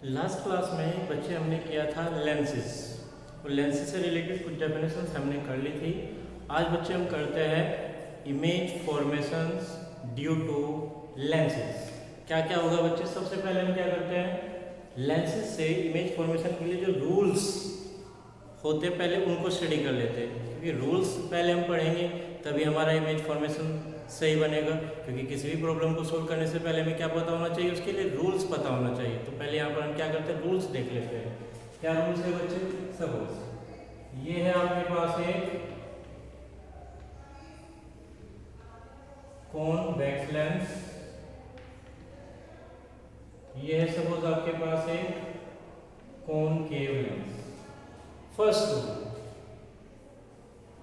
Last class में बच्चे हमने किया था लेंसेज और लेंसेज से रिलेटेड कुछ डेफिनेशंस हमने कर ली थी। आज बच्चे हम करते हैं image formations due to lenses. क्या क्या होगा बच्चे? सबसे पहले हम क्या करते हैं, लेंसेज से इमेज फॉर्मेशन के लिए जो रूल्स होते हैं पहले उनको स्टडी कर लेते हैं, क्योंकि रूल्स पहले हम पढ़ेंगे तभी हमारा इमेज फॉर्मेशन सही बनेगा। क्योंकि किसी भी प्रॉब्लम को सोल्व करने से पहले हमें क्या पता होना चाहिए, उसके लिए रूल्स पता होना चाहिए। तो पहले यहाँ पर हम क्या करते हैं, रूल्स देख लेते हैं। क्या रूल्स है बच्चे? सपोज ये है आपके पास एक कॉन्वेक्स लेंस, ये है सपोज आपके पास एक concave lens. First rule,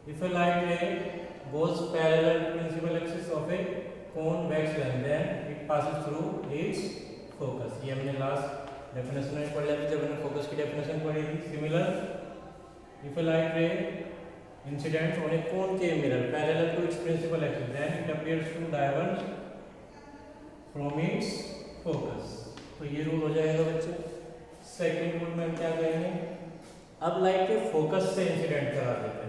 if a light ray goes parallel to principal axis of a convex lens then it passes through its focus। ये हमने लास्ट डेफिनेशन में पढ़ लिया था जब हमने फोकस की डेफिनेशन पढ़ी थी। Similar, if a light ray incidents on a concave mirror parallel to its principal axis then it appears to diverge from its focus। तो ये रूल हो जाएगा बच्चे। सेकंड रूल में हम क्या करेंगे, अब लाइट के फोकस से इंसिडेंट करा देते हैं।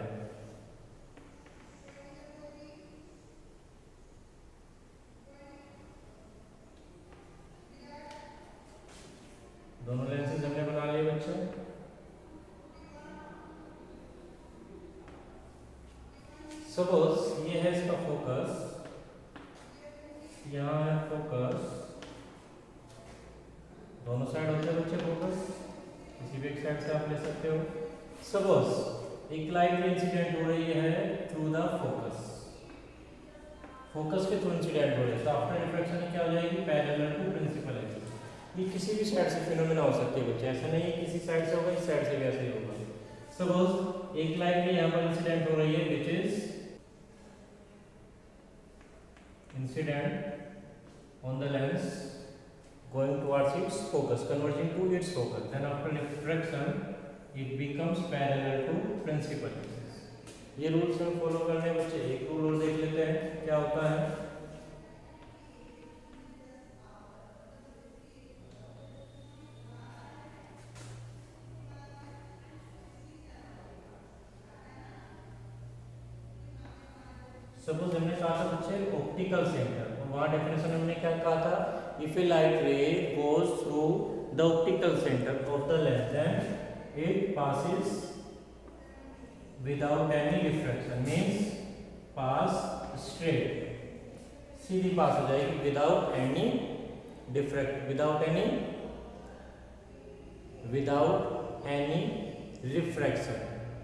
दोनों लेंसेज हमने बना लिए बच्चे। सपोज ये है इसका फोकस, यहाँ है फोकस, दोनों साइड होते हैं बच्चे फोकस, किसी भी एक साइड से आप ले सकते हो। सपोज एक लाइट इंसिडेंट हो रही है थ्रू द फोकस, फोकस के थ्रू इंसिडेंट हो रही है, तो आफ्टर रिफ्लेक्शन क्या हो जाएगी, पैरेलल टू प्रिंसिपल एक्सिस। ये किसी भी साइड से फिनोमेना हो सकती है बच्चे, ऐसा नहीं है किसी साइड से होगा, इस साइड से भी ऐसे ही होगा। सपोज एक लाइट यहाँ पर इंसिडेंट हो रही है which is incident on the lens going towards its focus, converging to its focus, then after refraction it becomes parallel to principal axis। ये रूल्स हम फॉलो करने हैं बच्चे। एक रूल और देख लेते हैं क्या होता है। सपोज हमने कहा था बच्चे ऑप्टिकल सेंटर, और वहां डेफिनेशन हमने क्या कहा था, if a light ray goes through the optical center of the lens then it passes without any refraction, means pass straight, सीधी पास हो जाएगी, without any diffract, without any refraction,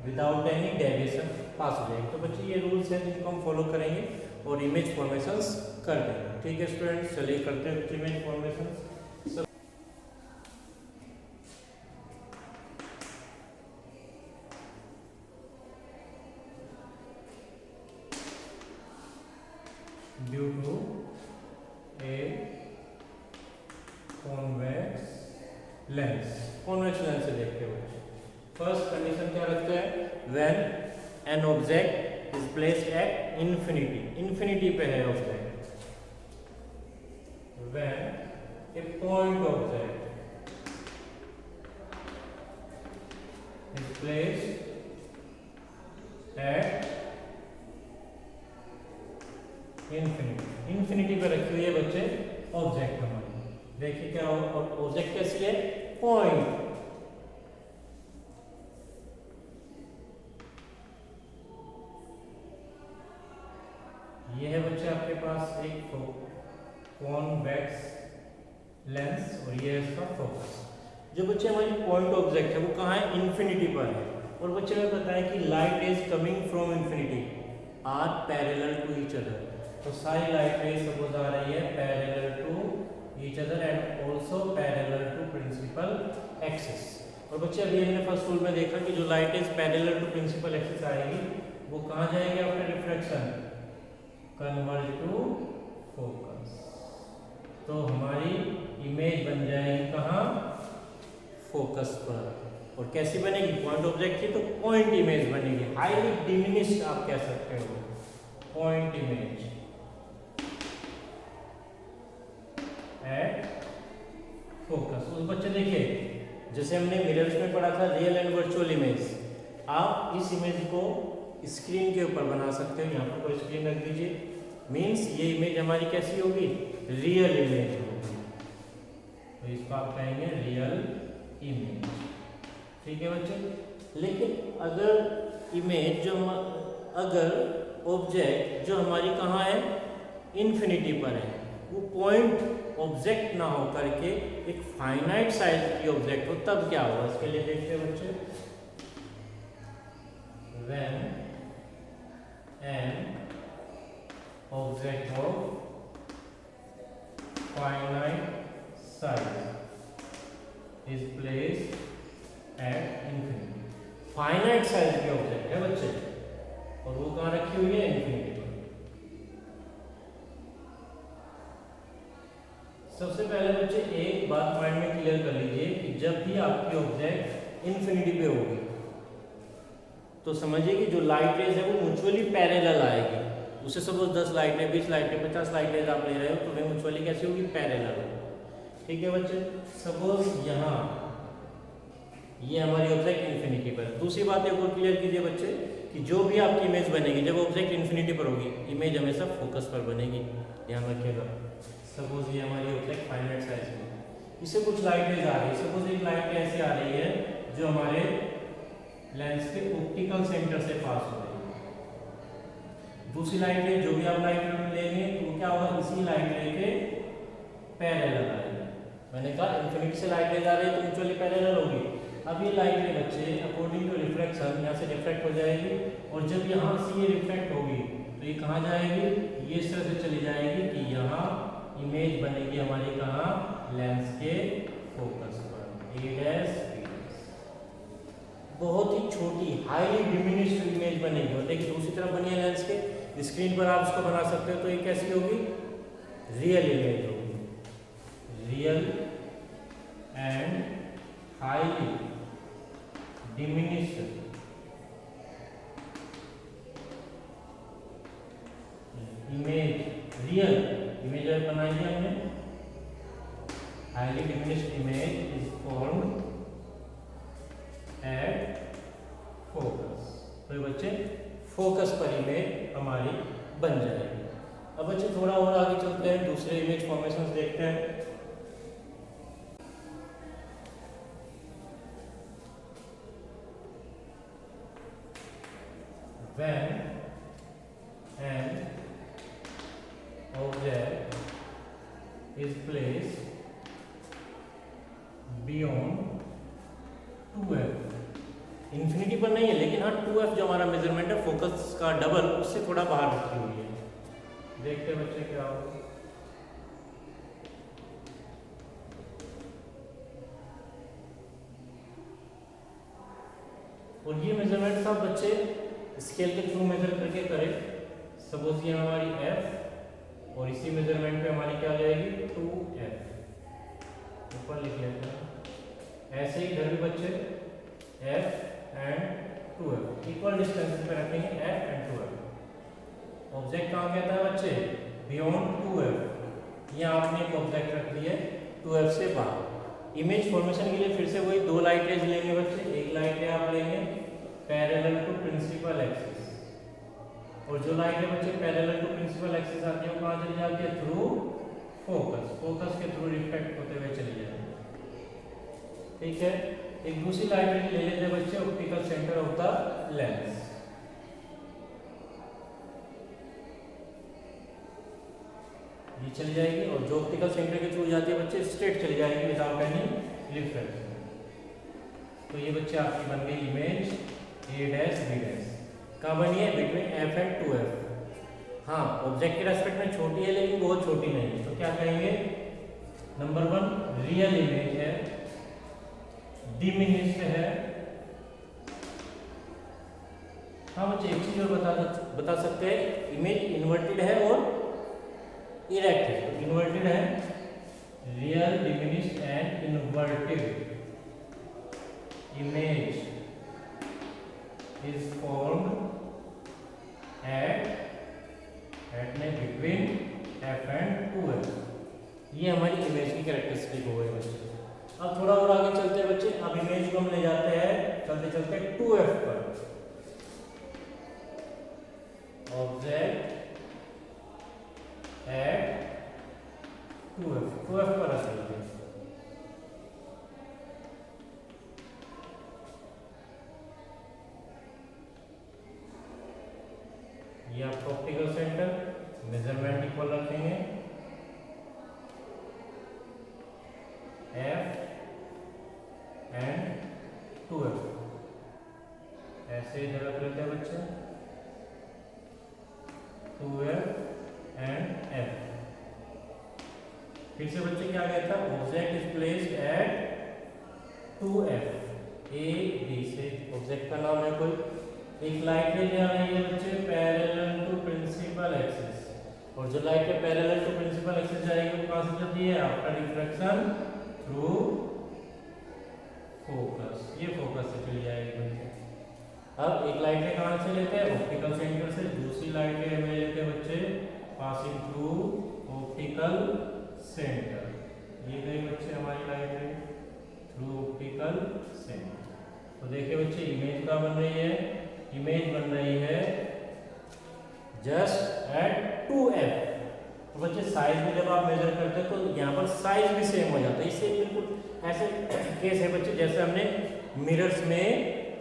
without any deviation पास हो जाएगी। तो बच्चे ये रूल्स हैं जिनको हम फॉलो करेंगे और इमेज फॉर्मेशंस कर देंगे। ठीक है स्टूडेंट्स, चलिए करते हैं image formations. Due to a convex lens, convex lens से देखते हुए फर्स्ट कंडीशन क्या रखते हैं, when an object is placed at infinity, infinity पे है object, when a point object is placed at infinity, infinity पे रखी हुई है बच्चे ऑब्जेक्ट हमारी। देखिए क्या ऑब्जेक्ट कैसी है, पॉइंट। ये है बच्चे आपके पास एक कॉन्वेक्स लेंस और ये है इसका फोकस। जो बच्चे हमारी पॉइंट ऑब्जेक्ट है वो कहाँ है, इन्फिनिटी पर है। और बच्चे हमें बताएं कि light is coming from infinity are parallel to each other, तो सारी लाइट रेज सपोज आ रही है parallel to each other and also parallel to principal axis. और बच्चे अभी हमने फर्स्ट रूल में देखा कि जो light is parallel to principal axis आएगी वो कहाँ जाएगी after refraction, converge to focus. तो हमारी इमेज बन जाएगी कहाँ, फोकस पर। और कैसी बनेगी, पॉइंट ऑब्जेक्ट थी तो पॉइंट इमेज बनेगी, हाईली डिमिनिश्ड आप कह सकते हो, पॉइंट इमेज एट फोकस। उस बच्चे देखिए जैसे हमने मिरर्स में पढ़ा था रियल एंड वर्चुअल इमेज, आप इस इमेज को स्क्रीन के ऊपर बना सकते हो। यहाँ पर कोई स्क्रीन रख दीजिए, मीन्स ये इमेज हमारी कैसी होगी, रियल इमेज होगी। तो इसको आप कहेंगे रियल इमेज, ठीक है बच्चे। लेकिन अगर इमेज जो अगर ऑब्जेक्ट जो हमारी कहाँ है, इन्फिनिटी पर है, वो पॉइंट ऑब्जेक्ट ना हो करके एक फाइनाइट साइज की ऑब्जेक्ट हो, तब क्या होगा, इसके लिए देखते हैं बच्चे। When an object of finite size is placed at infinity. Finite size की ऑब्जेक्ट है बच्चे, और वो कहाँ रखी हुई है, इन्फिनिटी। सबसे पहले बच्चे एक बात माइंड में क्लियर कर लीजिए कि जब भी आपकी ऑब्जेक्ट इन्फिनिटी पे होगी तो समझिए कि जो लाइट रेज है वो म्यूचुअली पैरेलल आएगी। उसे सपोज 10 लाइटें, 20 लाइटें, 50 लाइटें आप ले रहे हो, तो वे म्यूचुअली कैसी होगी, पैरेलल। ठीक है बच्चे। सपोज यहाँ ये हमारी ऑब्जेक्ट इन्फिनिटी पर। दूसरी बात एक और क्लियर कीजिए बच्चे कि जो भी आपकी इमेज बनेगी, जब ऑब्जेक्ट इन्फिनिटी पर होगी, इमेज हमेशा फोकस पर बनेगी, ध्यान रखिएगा। सपोज ये हमारी ऑब्जेक्ट फाइनाइट साइज में, इससे कुछ लाइट रेज आ रही है। सपोज एक लाइट ऐसी आ रही है जो हमारे लेंस के ऑप्टिकल सेंटर से पास हो रही है। दूसरी लाइट रे, जो भी आप लाइट रे लेंगे तो क्या होगा, इसी लाइट रे के पैरेलल आएगी। मैंने कहा इन्फिनिटी से लाइट रेज आ रही है तो म्यूचुअली पैरेलल होगी। अब ये लाइट रे बच्चे अकॉर्डिंग टू रिफ्रैक्शन यहाँ से रिफ्रैक्ट हो जाएगी, और जब यहाँ से ये रिफ्रैक्ट होगी तो ये कहाँ जाएगी, ये इस तरह से चली जाएगी कि यहाँ इमेज बनेगी हमारी कहाँ, लेंस के फोकस पर, ए डैश बी डैश। बहुत ही छोटी हाईली डिमिनिश्ड इमेज बनेगी। और देखिए दूसरी तरफ बनी है लेंस के, स्क्रीन पर आप इसको बना सकते हो। तो ये कैसी होगी, रियल इमेज होगी, real and highly diminished image. Real image बनाई है हमने, highly diminished image is formed at focus. तो बच्चे फोकस पर इमेज हमारी बन जाएगी। अब बच्चे थोड़ा और आगे चलते हैं, दूसरे इमेज फॉर्मेशंस देखते हैं। When an object is placed beyond 2f, infinity पर नहीं है लेकिन हाँ 2f जो हमारा मेजरमेंट है फोकस का डबल, उससे थोड़ा बाहर रखी हुई है। देखते हैं बच्चे क्या होगा। और ये मेजरमेंट सब बच्चे स्केल के थ्रू मेजर करके करें। सपोज ये हमारी f और इसी मेजरमेंट पे हमारी क्या आ जाएगी, 2f, ऊपर लिख लेते हैं। ऐसे ही इधर भी बच्चे f and 2f equal distance पे रखेंगे, f एंड 2f। ऑब्जेक्ट कहाँ कहता है बच्चे, बियॉन्ड 2f। यहाँ आपने एक ऑब्जेक्ट रख दिया 2f से बाहर। इमेज फॉर्मेशन के लिए फिर से वही दो लाइट रेज लेंगे बच्चे। एक लाइट रे आप लेंगे पैरेलल टू प्रिंसिपल एक्सिस, और जो लाइट है बच्चे पैरेलल टू प्रिंसिपल एक्सिस आती है वो कहाँ चली जाती है, थ्रू फोकस। फोकस के थ्रू रिफ्लेक्ट होते हुए चली जाती है। ठीक है। एक दूसरी लाइट ले लेते हैं बच्चे optical centre of the lens. ये चली जाएगी, और जो ऑप्टिकल सेंटर के थ्रू जाती है बच्चे स्ट्रेट चली जाएगी विदाउट एनी रिफ्लेक्शन। तो ये बच्चे आपकी बन गई image A dash B dash. कहाँ बनी है, बिटवीन f एंड 2f। हाँ ऑब्जेक्ट के रेस्पेक्ट में छोटी है लेकिन बहुत छोटी नहीं है। तो क्या कहेंगे, नंबर 1 रियल इमेज है, डिमिनिश्ड है। हाँ बच्चे एक चीज और बता सकते हैं, इमेज इन्वर्टेड है और इरेक्ट है। तो इन्वर्टेड है, real diminished and inverted image is formed at between f and 2f। ये हमारी इमेज की कैरेक्टरिस्टिक हो गई बच्चे। And 2f। ऐसे इधर रख लेते हैं बच्चे 2f एंड f। फिर से बच्चे क्या कहता है, object is placed at 2f A B से। ऑब्जेक्ट का नाम है कोई, एक लाइट ले जा रही है बच्चे पैरेलल टू प्रिंसिपल एक्सिस, और जो लाइट है पैरेलल टू प्रिंसिपल एक्सिस जाएगी वो कहां से जाती है, आफ्टर रिफ्लेक्शन थ्रू फोकस, ये फोकस से चली जाएगी बच्चे। अब एक लाइट है कहां से लेते हैं, ऑप्टिकल सेंटर से, दूसरी लाइट है हमें लेते हैं बच्चे पासिंग थ्रू ऑप्टिकल सेंटर। ये गई बच्चे हमारी लाइट है थ्रू ऑप्टिकल सेंटर। तो देखिए बच्चे इमेज क्या बन रही है, इमेज बन रही है जस्ट एट 2f। तो बच्चे साइज में जब आप मेजर करते हैं तो यहाँ पर साइज भी सेम हो जाता है। इससे बिल्कुल ऐसे केस है बच्चे जैसे हमने मिरर्स में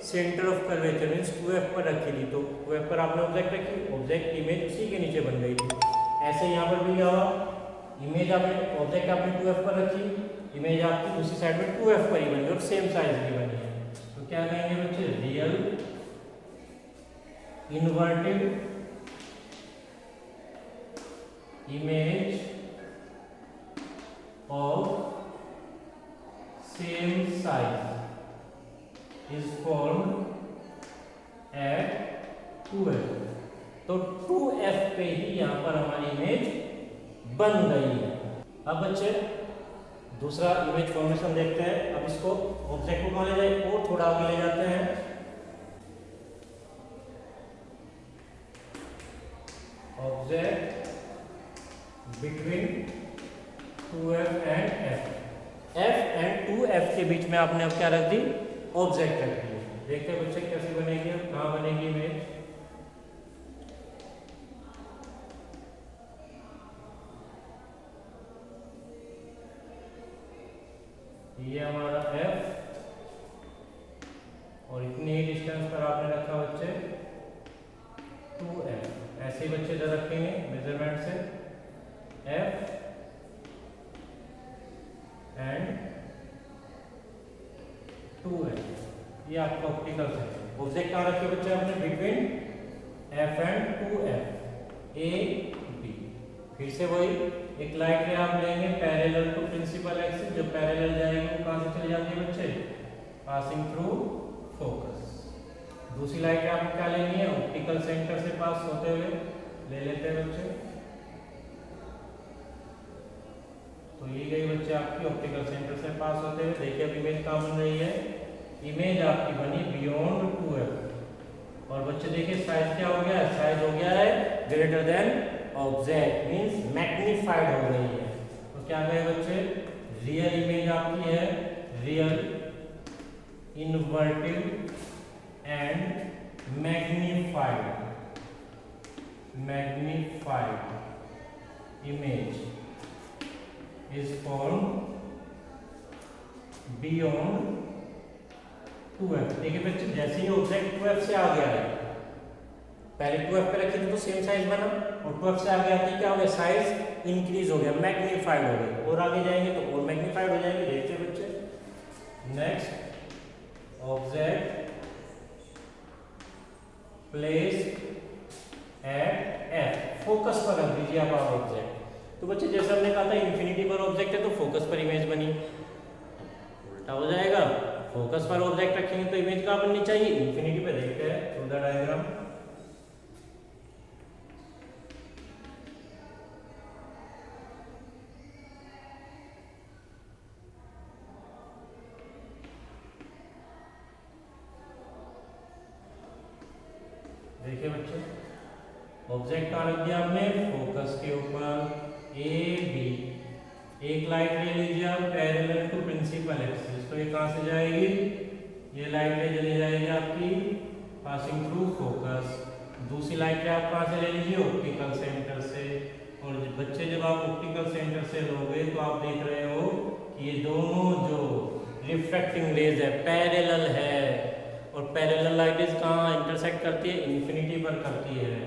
centre of curvature means 2f पर रखी थी, तो 2f पर आपने ऑब्जेक्ट रखी, ऑब्जेक्ट इमेज उसी के नीचे बन गई थी। ऐसे यहाँ पर भी क्या हुआ, इमेज आपने ऑब्जेक्ट आपने 2f पर रखी, इमेज आपकी दूसरी साइड में 2f पर ही बनी और सेम साइज की बनी है। तो क्या कहेंगे बच्चे, real inverted image of same size is formed at 2f। तो 2f पे ही यहाँ पर हमारी इमेज बन गई है। अब बच्चे दूसरा इमेज फॉर्मेशन देखते हैं। अब इसको ऑब्जेक्ट को कहाँ ले जाए और थोड़ा आगे ले जाते हैं। Object between 2f and f, f and 2f के बीच में आपने अब क्या रख दी, ऑब्जेक्ट रख दी। देखते हैं बच्चे कैसे बनेगी, कहाँ बनेगी इमेज। ये हमारा f और इतनी ही डिस्टेंस पर आपने रखा बच्चे 2f। ऐसे ही बच्चे इधर रखेंगे मेजरमेंट से f एंड 2f। ये आपका ऑप्टिकल है। ऑब्जेक्ट कहाँ रखे बच्चे आपने, between f and 2f a b। फिर से वही एक लाइट रे आप लेंगे पैरेलल टू प्रिंसिपल एक्सिस, जो पैरेलल जाएगी वो कहाँ से चली जाती है बच्चे, पासिंग थ्रू फोकस। दूसरी लाइट आप क्या लेंगे, ऑप्टिकल सेंटर से पास होते हुए ले लेते हैं बच्चे। तो ये गई बच्चे आपकी ऑप्टिकल सेंटर से पास होते हुए। देखिए अब इमेज कहाँ बन रही है, इमेज आपकी बनी बियॉन्ड 2f। और बच्चे देखिए साइज क्या हो गया है, साइज हो गया है greater than object means magnified हो गई है। तो क्या कहे बच्चे, रियल इमेज आपकी है real inverted and magnified image is formed beyond 2f। देखिए बच्चे जैसे ही ऑब्जेक्ट 2f से आ गया है, पहले 2f पे रखी थी तो सेम साइज बना, और 2f से आगे आते क्या हो गया, साइज इंक्रीज हो गया, मैग्नीफाइड हो गया, और आगे जाएंगे तो और मैग्नीफाइड हो जाएंगे। देखते बच्चे next, object place at f, focus पर रख दीजिए आप ऑब्जेक्ट। तो बच्चे जैसे हमने कहा था इंफिनिटी पर ऑब्जेक्ट है तो फोकस पर इमेज बनी, उल्टा हो जाएगा, फोकस पर ऑब्जेक्ट रखेंगे तो इमेज कहाँ बननी चाहिए, इंफिनिटी पे। देखते हैं थ्रू द डायग्राम। देखिए बच्चे ऑब्जेक्ट कहाँ रख दिया आपने, फोकस के ऊपर ए बी। एक लाइट ले लीजिए आप पैरेलल टू प्रिंसिपल एक्सिस, तो ये कहाँ से जाएगी, ये लाइट ले चली जाएगी आपकी पासिंग थ्रू फोकस। दूसरी लाइट आप कहाँ से ले लीजिए, ऑप्टिकल सेंटर से। और बच्चे जब आप ऑप्टिकल सेंटर से लोगे तो आप देख रहे हो कि ये दोनों जो रिफ्रैक्टिंग रेज है पैरेलल है, और पैरेलल लाइट कहाँ इंटरसेक्ट करती है, इन्फिनिटी पर करती है।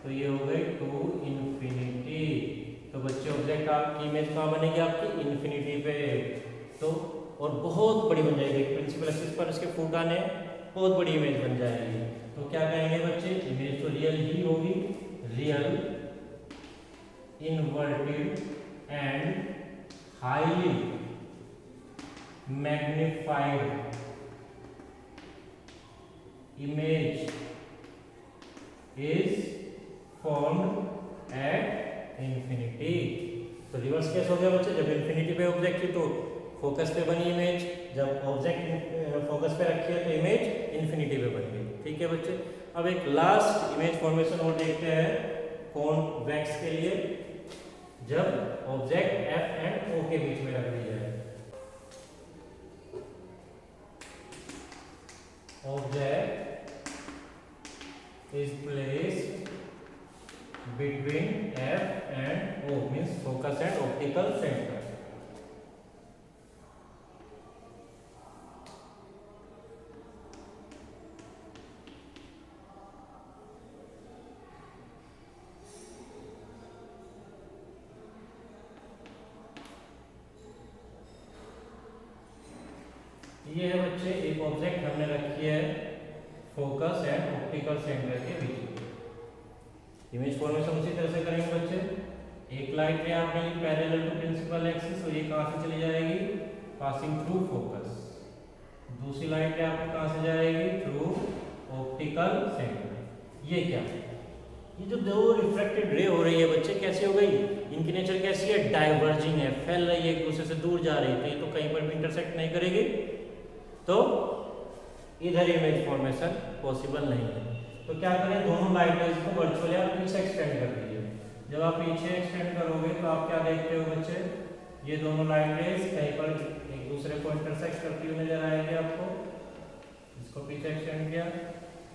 तो ये हो गई टू इन्फिनिटी। तो बच्चे ऑब्जेक्ट आपकी इमेज कहाँ बनेगी आपकी, इन्फिनिटी पे। तो और बहुत बड़ी बन जाएगी, प्रिंसिपल एक्सिस पर इसके फुट आने बहुत बड़ी इमेज बन जाएगी। तो क्या कहेंगे बच्चे, इमेज तो रियल ही होगी, real inverted and highly magnified image is formed at infinity. तो रिवर्स केस हो गया बच्चे, जब इंफिनिटी पे ऑब्जेक्ट थी तो फोकस पे बनी इमेज, जब ऑब्जेक्ट फोकस पे रखी है तो इमेज इंफिनिटी पे बन गई। ठीक है बच्चे, अब एक लास्ट इमेज फॉर्मेशन और देखते हैं कॉन्वेक्स के लिए, जब ऑब्जेक्ट एफ एंड ओ के बीच में रख दी जाए। Object is placed between F and O, means focus and optical center. ये है बच्चे एक ऑब्जेक्ट हमने रखी है फोकस एंड ऑप्टिकल सेंटर के बीच में। इमेज फॉर्मेशन उसी तरह से करेंगे बच्चे, एक लाइट रे आपने ली पैरेलल टू प्रिंसिपल एक्सिस, और ये कहां से चली जाएगी, पासिंग थ्रू फोकस। दूसरी लाइट रे आपने कहां से जाएगी, थ्रू ऑप्टिकल सेंटर। ये क्या है, ये जो दो रिफ्रैक्टेड रे हो रही है बच्चे कैसे हो गई, इनकी नेचर कैसी है, डाइवर्जिंग है, फैल रही है, एक दूसरे से दूर जा रही है, तो ये तो कहीं पर भी इंटरसेक्ट नहीं करेगी, तो इधर इमेज फॉर्मेशन पॉसिबल नहीं है। तो क्या करें, दोनों लाइट रेज को वर्चुअली आप पीछे एक्सटेंड कर दीजिए। जब आप पीछे एक्सटेंड करोगे तो आप क्या देखते हो बच्चे, ये दोनों लाइट रेज कहीं पर एक दूसरे को इंटरसेक्ट करती हुई नजर आएगी आपको। इसको पीछे एक्सटेंड किया,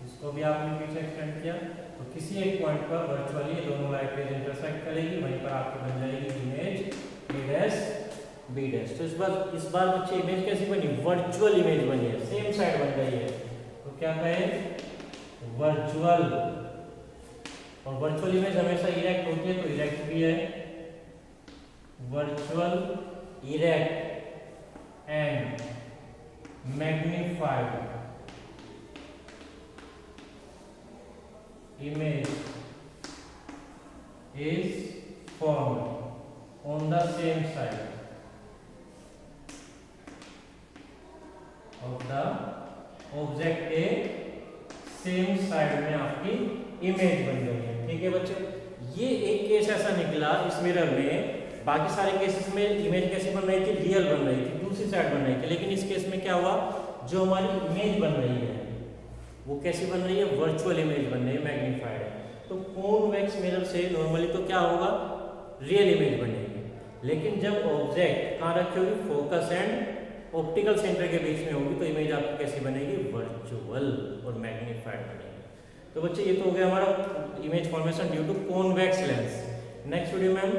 इसको भी आपने पीछे एक्सटेंड किया, तो किसी एक पॉइंट पर वर्चुअली ये दोनों लाइट रेज इंटरसेक्ट करेगी, वहीं पर आपकी बन जाएगी image A dash B dash. तो इस बार बच्चे इमेज कैसी बनी, वर्चुअल इमेज बनी है, सेम साइड बन गई है। तो क्या कहें, वर्चुअल। और वर्चुअल इमेज हमेशा इरेक्ट होती है, तो इरेक्ट भी है, virtual erect and magnified image is formed on the same side of the object A, same side में आपकी इमेज बन गई है। ठीक है बच्चे, ये एक केस ऐसा निकला इस मिरर में, बाकी सारे केसेस में इमेज कैसी बन रही थी, रियल बन रही थी, दूसरी साइड बन रही थी, लेकिन इस केस में क्या हुआ, जो हमारी इमेज बन रही है वो कैसी बन रही है, वर्चुअल इमेज बन रही है, मैग्नीफाइड है। तो कॉन्वेक्स मिरर से नॉर्मली तो क्या होगा, रियल इमेज बनेगी, लेकिन जब ऑब्जेक्ट कहाँ रखी होगी, फोकस एंड ऑप्टिकल सेंटर के बीच में होगी, तो इमेज आपकी कैसी बनेगी, वर्चुअल और मैग्नीफाइड बनेगी। तो बच्चे ये तो हो गया हमारा image formation due to convex lens. Next video में हम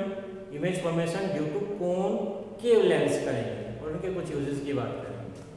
image formation due to concave lens करेंगे और उनके कुछ यूजेस की बात करेंगे।